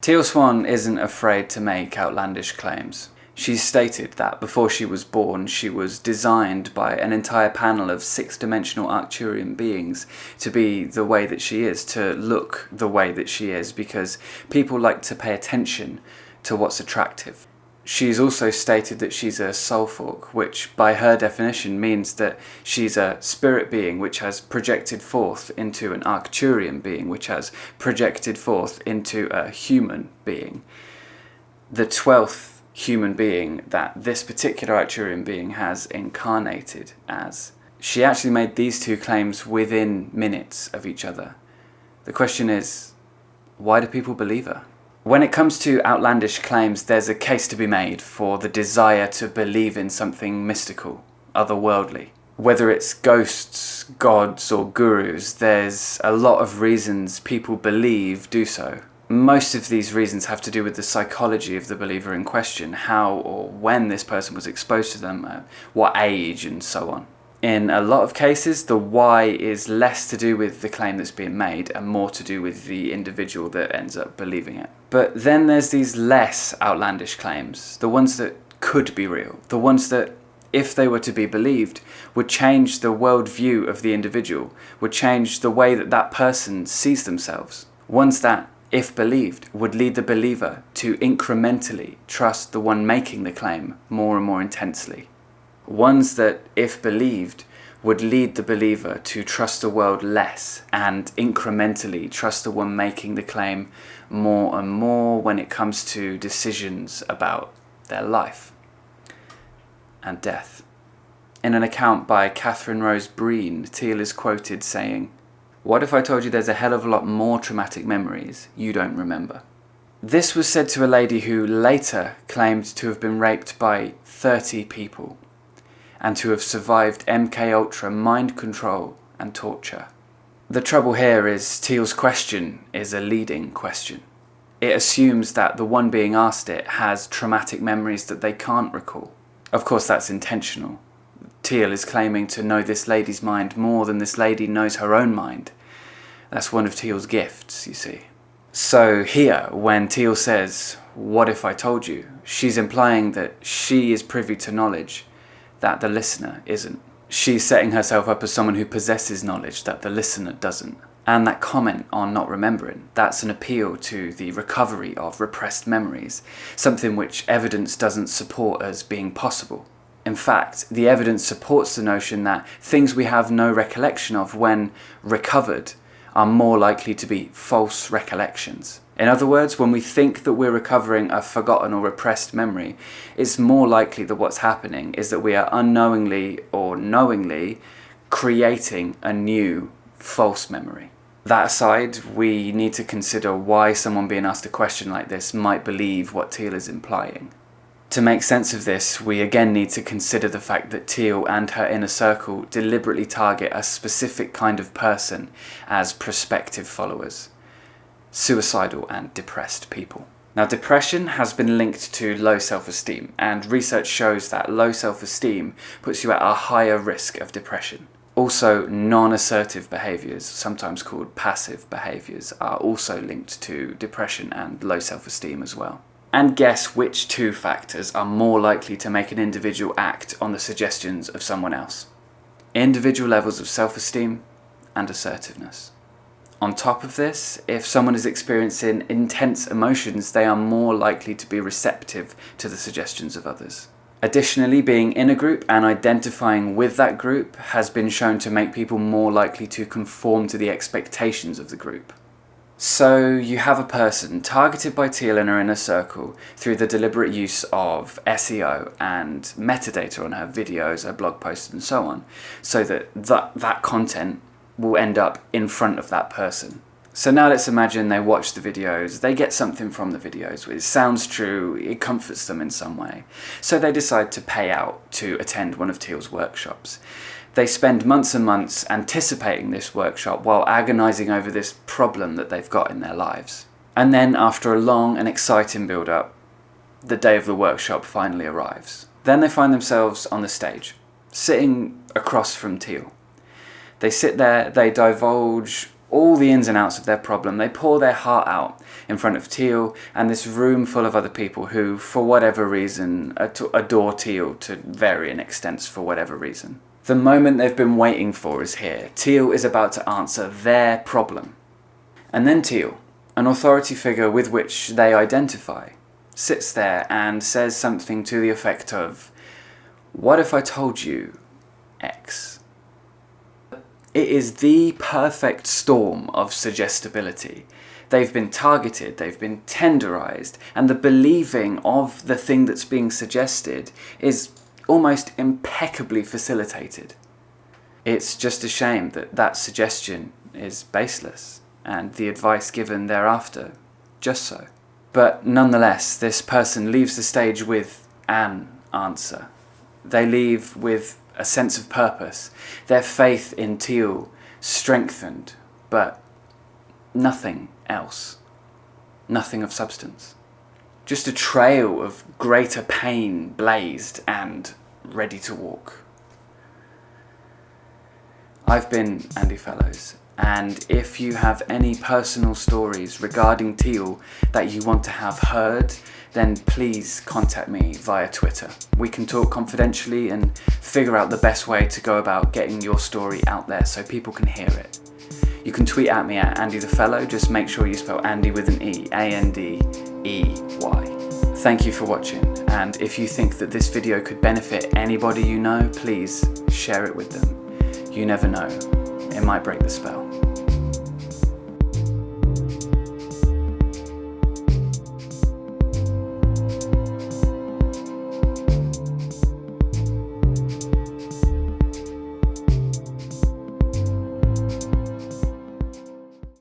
Teal Swan isn't afraid to make outlandish claims. She's stated that before she was born, she was designed by an entire panel of six-dimensional Arcturian beings to be the way that she is, to look the way that she is, because people like to pay attention to what's attractive. She's also stated that she's a soul fork, which by her definition means that she's a spirit being which has projected forth into an Arcturian being, which has projected forth into a human being. The 12th human being that this particular Arcturian being has incarnated as. She actually made these two claims within minutes of each other. The question is, why do people believe her? When it comes to outlandish claims, there's a case to be made for the desire to believe in something mystical, otherworldly. Whether it's ghosts, gods, or gurus, there's a lot of reasons people believe do so. Most of these reasons have to do with the psychology of the believer in question, how or when this person was exposed to them, at what age, and so on. In a lot of cases, the why is less to do with the claim that's being made and more to do with the individual that ends up believing it. But then there's these less outlandish claims, the ones that could be real, the ones that, if they were to be believed, would change the worldview of the individual, would change the way that that person sees themselves. Ones that, if believed, would lead the believer to incrementally trust the one making the claim more and more intensely. Ones that, if believed, would lead the believer to trust the world less and incrementally trust the one making the claim more and more when it comes to decisions about their life and death. In an account by Catherine Rose Breen, Teal is quoted saying, "What if I told you there's a hell of a lot more traumatic memories you don't remember?" This was said to a lady who later claimed to have been raped by 30 people and to have survived MK Ultra mind control and torture. The trouble here is Teal's question is a leading question. It assumes that the one being asked it has traumatic memories that they can't recall. Of course, that's intentional. Teal is claiming to know this lady's mind more than this lady knows her own mind. That's one of Teal's gifts, you see. So here, when Teal says, "What if I told you?" she's implying that she is privy to knowledge that the listener isn't. She's setting herself up as someone who possesses knowledge that the listener doesn't. And that comment on not remembering, that's an appeal to the recovery of repressed memories, something which evidence doesn't support as being possible. In fact, the evidence supports the notion that things we have no recollection of when recovered are more likely to be false recollections. In other words, when we think that we're recovering a forgotten or repressed memory, it's more likely that what's happening is that we are unknowingly or knowingly creating a new false memory. That aside, we need to consider why someone being asked a question like this might believe what Teal is implying. To make sense of this, we again need to consider the fact that Teal and her inner circle deliberately target a specific kind of person as prospective followers: suicidal and depressed people. Now, depression has been linked to low self-esteem, and research shows that low self-esteem puts you at a higher risk of depression. Also, non-assertive behaviours, sometimes called passive behaviours, are also linked to depression and low self-esteem as well. And guess which two factors are more likely to make an individual act on the suggestions of someone else? Individual levels of self-esteem and assertiveness. On top of this, if someone is experiencing intense emotions, they are more likely to be receptive to the suggestions of others. Additionally, being in a group and identifying with that group has been shown to make people more likely to conform to the expectations of the group. So you have a person targeted by Teal in her inner circle through the deliberate use of SEO and metadata on her videos, her blog posts and so on, so that content will end up in front of that person. So now let's imagine they watch the videos, they get something from the videos, it sounds true, it comforts them in some way. So they decide to pay out to attend one of Teal's workshops. They spend months and months anticipating this workshop while agonising over this problem that they've got in their lives. And then after a long and exciting build-up, the day of the workshop finally arrives. Then they find themselves on the stage, sitting across from Teal. They sit there, they divulge all the ins and outs of their problem. They pour their heart out in front of Teal and this room full of other people who, for whatever reason, adore Teal to varying extents for whatever reason. The moment they've been waiting for is here. Teal is about to answer their problem. And then Teal, an authority figure with which they identify, sits there and says something to the effect of, "What if I told you X?" It is the perfect storm of suggestibility. They've been targeted, they've been tenderized, and the believing of the thing that's being suggested is almost impeccably facilitated. It's just a shame that that suggestion is baseless, and the advice given thereafter just so. But nonetheless, this person leaves the stage with an answer. They leave with a sense of purpose, their faith in Teal strengthened, but nothing else. Nothing of substance. Just a trail of greater pain blazed and ready to walk. I've been Andy Fellows, and if you have any personal stories regarding Teal that you want to have heard, then please contact me via Twitter. We can talk confidentially and figure out the best way to go about getting your story out there so people can hear it. You can tweet at me at Andy the Fellow, just make sure you spell Andy with an E, A-N-D-E-Y. Thank you for watching, and if you think that this video could benefit anybody you know, please share it with them. You never know, it might break the spell.